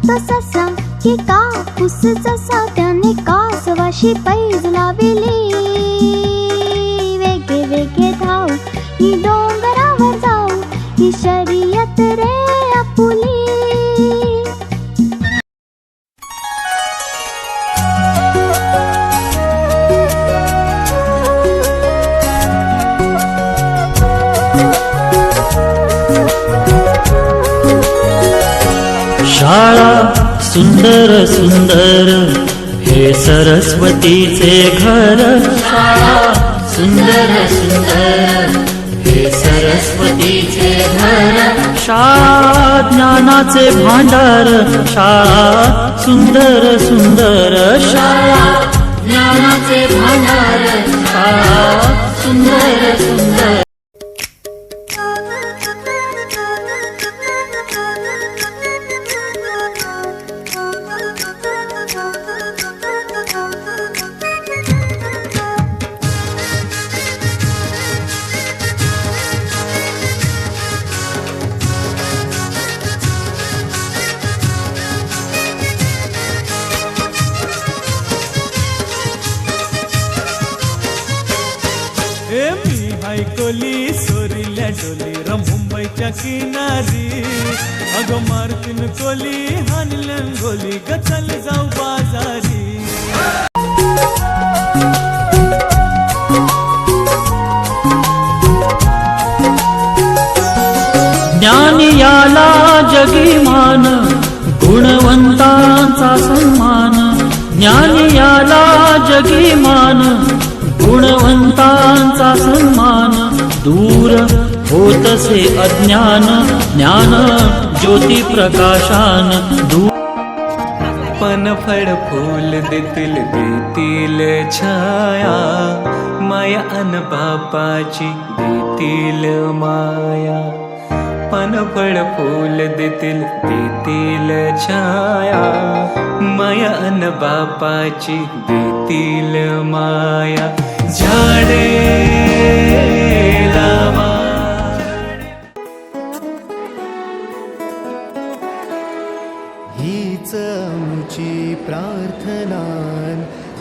तो ससा की कापूस जसा त्याने कासवाशी पैज लाविली. वेगे वेगे धाव ही डोंगरावर जाऊ ही शर्यत रे आपुली. शाळा सुंदर सुंदर हे सरस्वतीचे घर. शाळा सुंदर सुंदर हे सरस्वतीचे घर. शाळा ज्ञानाचे भांडार. शाळा सुंदर सुंदर. शाळा ज्ञानाचे भांडार. शाळा सुंदर सुंदर. मी हायकोली सोरिल्या डोली र मुंबईच्या किनारी. अगं मारतीन कोली हानलन गोली ग चल जाऊ बाजारी. ज्ञान याला जगी मान गुणवंतांचा सन्मान. ज्ञान याला जगी मान गुणवंतांचा सन्मान. दूर होतसे अज्ञान ज्ञान ज्योती प्रकाशान. पण फळ फूल देतील छाया. माया अन बापाची देतील माया. पण फळ फूल देतील छाया. माया अन बापाची देतील माया. झाडे लावा. हीच आमची प्रार्थना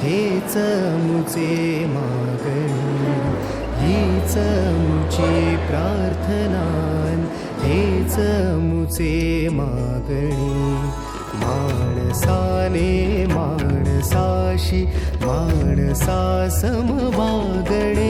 हेच आमचे मागणी. हीच आमची प्रार्थना हेच आमचे मागणी. माणसाने माणसाशी माणसा सम वागणे.